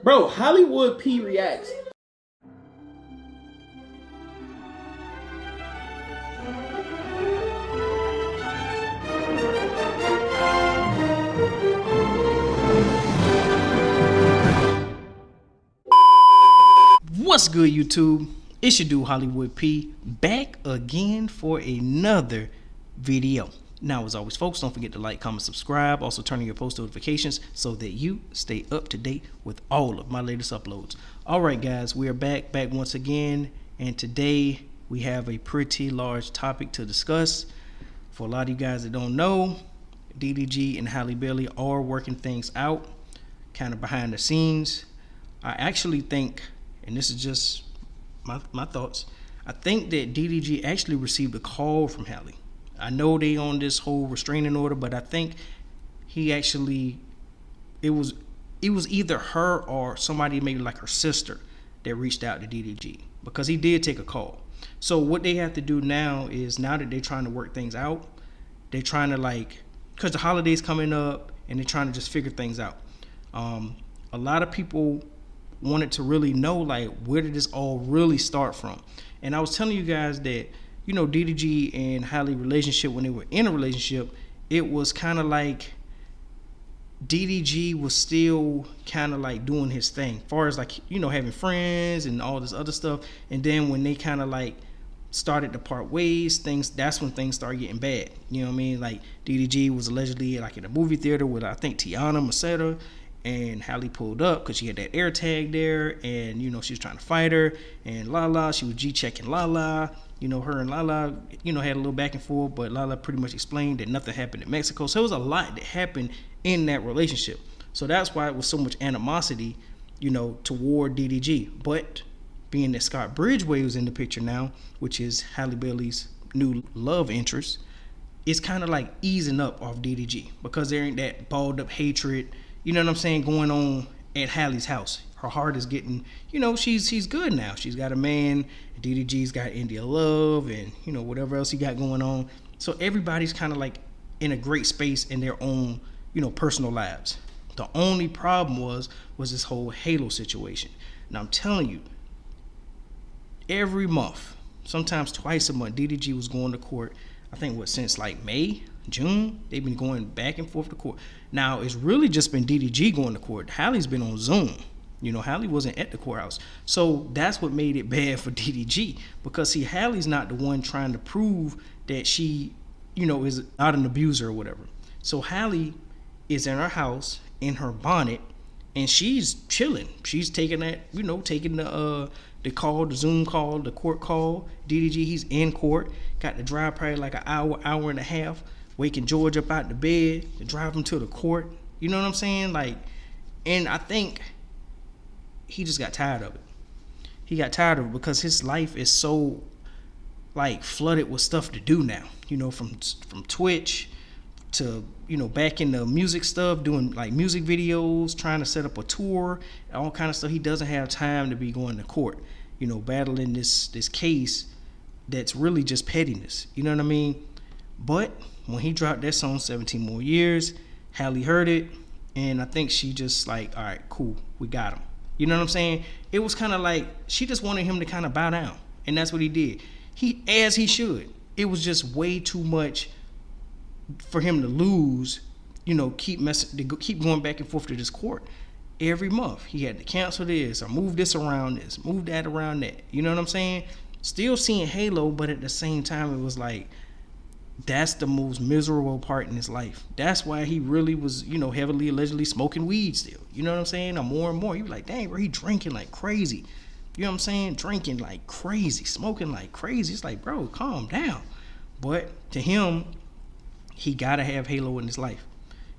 Bro, Hollywood P reacts. What's good, YouTube? It's your dude Hollywood P, back again for another video. Now, as always, folks, don't forget to like, comment, subscribe. Also, turn on your post notifications so that you stay up to date with all of my latest uploads. All right, guys, we are back once again, and today we have a pretty large topic to discuss. For a lot of you guys that don't know, DDG and Halle Bailey are working things out, kind of behind the scenes. I actually think, and this is just my thoughts, I think that DDG actually received a call from Halle. I know they on this whole restraining order, but I think he actually, it was either her or somebody, maybe like her sister, that reached out to DDG, because he did take a call. So what they have to do now is, now that they're trying to work things out, they're trying to, because the holidays coming up, and they're trying to just figure things out. A lot of people wanted to really know, where did this all really start from? And I was telling you guys that, you know, DDG and Halle relationship, when they were in a relationship, it was kind of like DDG was still kind of doing his thing, as far as having friends and all this other stuff. And then when they kind of started to part ways, that's when things started getting bad. You know what I mean? DDG was allegedly in a movie theater with, I think, Tiana Maceta, and Halle pulled up because she had that air tag there, and she was trying to fight her, and Lala, she was G-checking Lala. Her and Lala, had a little back and forth, but Lala pretty much explained that nothing happened in Mexico. So it was a lot that happened in that relationship. So that's why it was so much animosity, toward DDG. But being that Scott Bridgeway was in the picture now, which is Halle Bailey's new love interest, it's kind of easing up off DDG, because there ain't that balled up hatred, you know what I'm saying, going on at Halle's house. Her heart is getting, she's good now. She's got a man. DDG's got India Love, and whatever else he got going on. So everybody's kind of in a great space in their own, personal lives. The only problem was this whole Halo situation. Now I'm telling you, every month, sometimes twice a month, DDG was going to court. I think since May, June, they've been going back and forth to court. Now it's really just been DDG going to court. Halle's been on Zoom. Halle wasn't at the courthouse. So that's what made it bad for DDG, because Halle's not the one trying to prove that she, is not an abuser or whatever. So Halle is in her house in her bonnet, and she's chilling. She's taking that, taking the call, the Zoom call, the court call. DDG, he's in court, got to drive probably an hour and a half, waking George up out the bed to drive him to the court. You know what I'm saying? And I think he just got tired of it. He got tired of it because his life is so flooded with stuff to do now. From Twitch to back in the music stuff, doing music videos, trying to set up a tour, all kind of stuff. He doesn't have time to be going to court, battling this case that's really just pettiness. You know what I mean? But when he dropped that song 17 More Years, Halle heard it, and I think she just all right, cool, we got him. You know what I'm saying? It was kind of she just wanted him to kind of bow down, and that's what he did. As he should. It was just way too much for him to lose. Keep going back and forth to this court every month. He had to cancel this or move this around this, move that around that. You know what I'm saying? Still seeing Halo, but at the same time, it was that's the most miserable part in his life. That's why he really was, heavily allegedly smoking weed still. You know what I'm saying? Or more and more. He was dang, bro, he drinking like crazy. You know what I'm saying? Drinking like crazy, smoking like crazy. It's bro, calm down. But to him, he gotta have Halo in his life.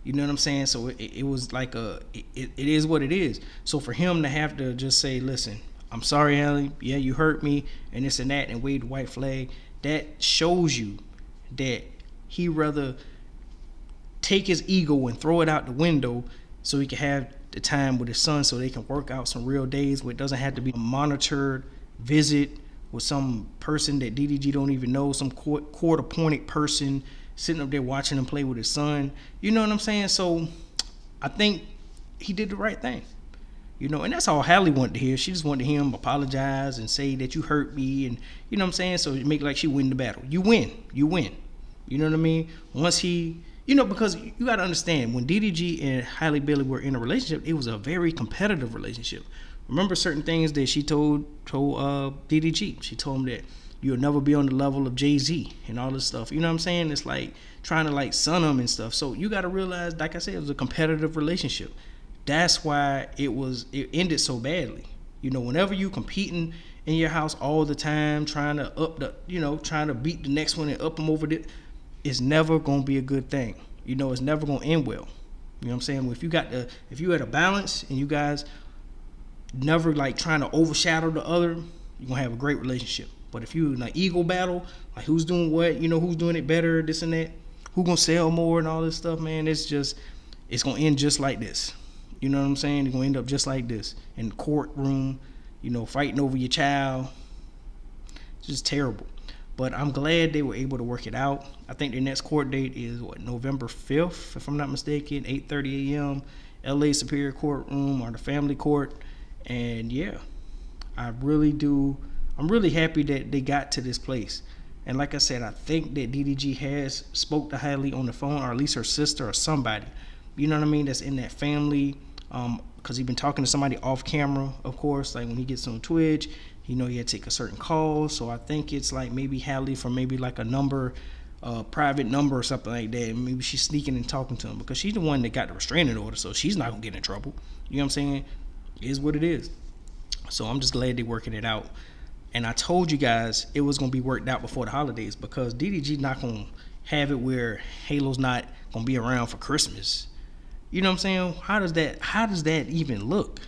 You know what I'm saying? So it was it is what it is. So for him to have to just say, listen, I'm sorry, Halle. Yeah, you hurt me, and this and that, and wave the white flag. That shows you that he rather take his ego and throw it out the window so he can have the time with his son, so they can work out some real days where it doesn't have to be a monitored visit with some person that DDG don't even know, some court appointed person sitting up there watching him play with his son. You know what I'm saying? So I think he did the right thing. You know, and that's all Halle wanted to hear. She just wanted to hear him apologize and say that you hurt me, and you know what I'm saying? So make like she win the battle. You win. You win. You know what I mean? Once he, you know, because you got to understand, when DDG and Halle Bailey were in a relationship, it was a very competitive relationship. Remember certain things that she told DDG. She told him that you'll never be on the level of Jay-Z and all this stuff. You know what I'm saying? It's like trying to like sun him and stuff. So you got to realize, like I said, it was a competitive relationship. That's why it ended so badly. You know, whenever you competing in your house all the time, trying to beat the next one and up them over it, it's never gonna be a good thing. You know, it's never gonna end well. You know what I'm saying? If you had a balance and you guys never like trying to overshadow the other, you're gonna have a great relationship. But if you like ego battle, like who's doing what, you know, who's doing it better, this and that, who gonna sell more and all this stuff, man, it's gonna end just like this. You know what I'm saying? It's gonna end up just like this in the courtroom, you know, fighting over your child. It's just terrible. But I'm glad they were able to work it out. I think their next court date is November 5th, if I'm not mistaken, 8:30 a.m. LA Superior Courtroom or the family court. And yeah, I'm really happy that they got to this place. And like I said, I think that DDG has spoke to Halle on the phone, or at least her sister or somebody, you know what I mean, that's in that family, because he's been talking to somebody off camera, of course, like when he gets on Twitch, you know, he had to take a certain call. So I think it's like maybe Halle from maybe like a number, private number or something like that. And maybe she's sneaking and talking to him because she's the one that got the restraining order, so she's not gonna get in trouble. You know what I'm saying? It is what it is. So I'm just glad they're working it out. And I told you guys it was gonna be worked out before the holidays, because DDG not gonna have it where Halo's not gonna be around for Christmas. You know what I'm saying? How does that even look?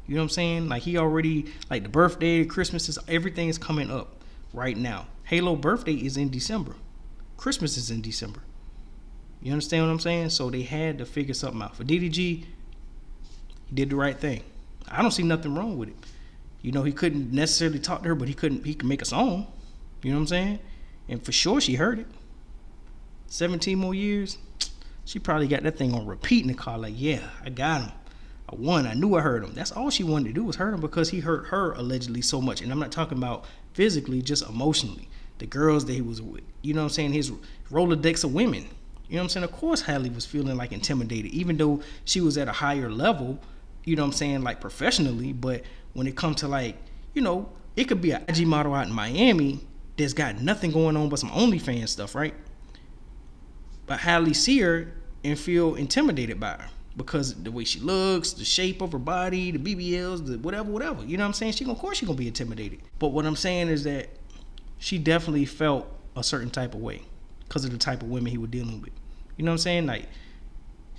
You know what I'm saying? Like he already, like the birthday, Christmas, everything is coming up right now. Halo birthday is in December. Christmas is in December. You understand what I'm saying? So they had to figure something out. For DDG, he did the right thing. I don't see nothing wrong with it. You know, he couldn't necessarily talk to her, but he could make a song. You know what I'm saying? And for sure she heard it. 17 more years, she probably got that thing on repeat in the car, like, yeah, I got him. I won. I knew I hurt him. That's all she wanted to do, was hurt him, because he hurt her allegedly so much. And I'm not talking about physically, just emotionally. The girls that he was with, you know what I'm saying, his Rolodex of women. You know what I'm saying? Of course Halle was feeling like intimidated, even though she was at a higher level, you know what I'm saying, like professionally. But when it comes to like, you know, it could be an IG model out in Miami that's got nothing going on but some OnlyFans stuff, right? But Halle see her and feel intimidated by her because the way she looks, the shape of her body, the BBLs, the whatever. You know what I'm saying? Of course she's gonna be intimidated. But what I'm saying is that she definitely felt a certain type of way because of the type of women he was dealing with. You know what I'm saying? Like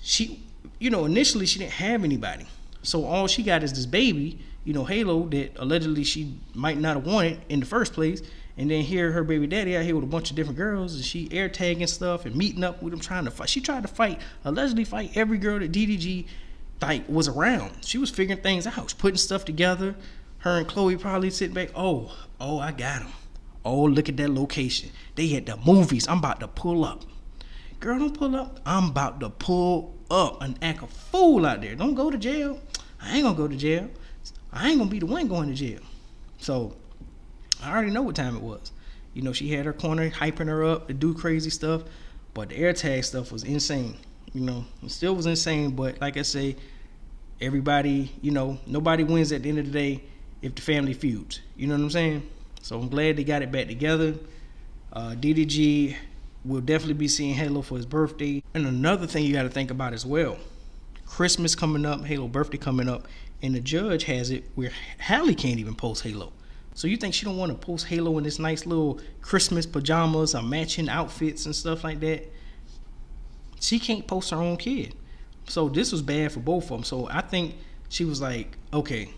she, you know, initially she didn't have anybody. So all she got is this baby, you know, Halo, that allegedly she might not have wanted in the first place. And then here her baby daddy out here with a bunch of different girls, and she air tagging stuff and meeting up with them, trying to fight. She tried to allegedly fight every girl that DDG like was around. She was figuring things out, putting stuff together. Her and Chloe probably sit back, oh, I got him. Oh, look at that location. They at the movies. I'm about to pull up. Girl, don't pull up. I'm about to pull up and act a fool out there. Don't go to jail. I ain't gonna go to jail. I ain't gonna be the one going to jail. So I already know what time it was. You know, she had her corner, hyping her up to do crazy stuff, but the AirTag stuff was insane. You know, it still was insane, but like I say, everybody, you know, nobody wins at the end of the day if the family feuds. You know what I'm saying? So I'm glad they got it back together. DDG will definitely be seeing Halo for his birthday. And another thing you got to think about as well, Christmas coming up, Halo birthday coming up, and the judge has it where Halle can't even post Halo. So you think she don't want to post Halo in this nice little Christmas pajamas or matching outfits and stuff like that? She can't post her own kid. So this was bad for both of them. So I think she was like, okay,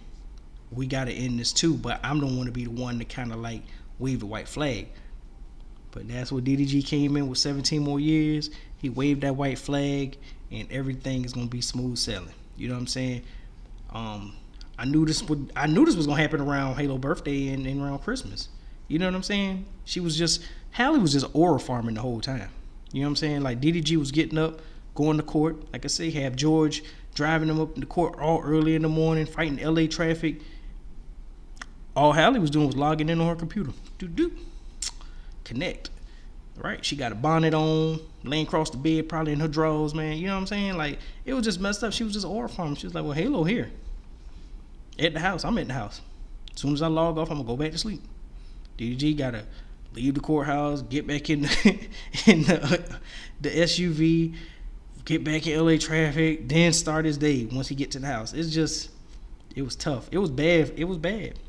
we got to end this too, but I don't want to be the one to kind of like wave the white flag. But that's what DDG came in with 17 more years. He waved that white flag and everything is going to be smooth sailing. You know what I'm saying? I knew this was gonna happen around Halo birthday and around Christmas. You know what I'm saying? Halle was just aura farming the whole time. You know what I'm saying? Like DDG was getting up, going to court. Like I say, have George driving them up in the court all early in the morning, fighting LA traffic. All Halle was doing was logging in on her computer. Connect. Right? She got a bonnet on, laying across the bed, probably in her drawers, man. You know what I'm saying? Like, it was just messed up. She was just order farming. She was like, well, Halo here. At the house. I'm at the house. As soon as I log off, I'm going to go back to sleep. DDG got to leave the courthouse, get back in the SUV, get back in LA traffic, then start his day once he get to the house. It was tough. It was bad. It was bad.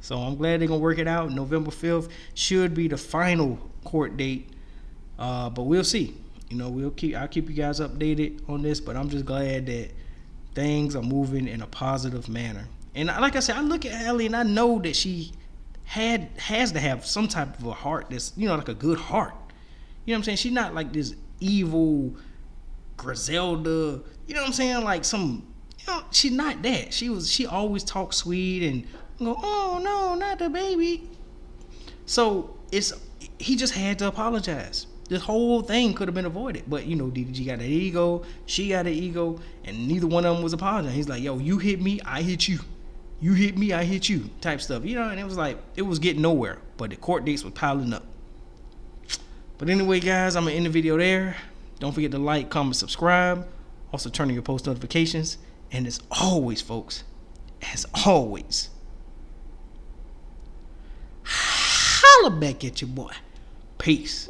So I'm glad they're going to work it out. November 5th should be the final court date. But we'll see. You know, I'll keep you guys updated on this, but I'm just glad that things are moving in a positive manner. And like I said, I look at Halle and I know that she has to have some type of a heart that's, you know, like a good heart. You know what I'm saying? She's not like this evil Griselda, you know what I'm saying? Like some, you know, she's not that. She always talks sweet and go, oh no, not the baby. So he just had to apologize. This whole thing could have been avoided, but you know, DDG got an ego, she got an ego, and neither one of them was apologizing. He's like, yo, you hit me, I hit you. You hit me, I hit you, type stuff. You know, and it was like, it was getting nowhere, but the court dates were piling up. But anyway, guys, I'm gonna end the video there. Don't forget to like, comment, subscribe. Also turn on your post notifications. And as always, folks, as always, holla back at your boy. Peace.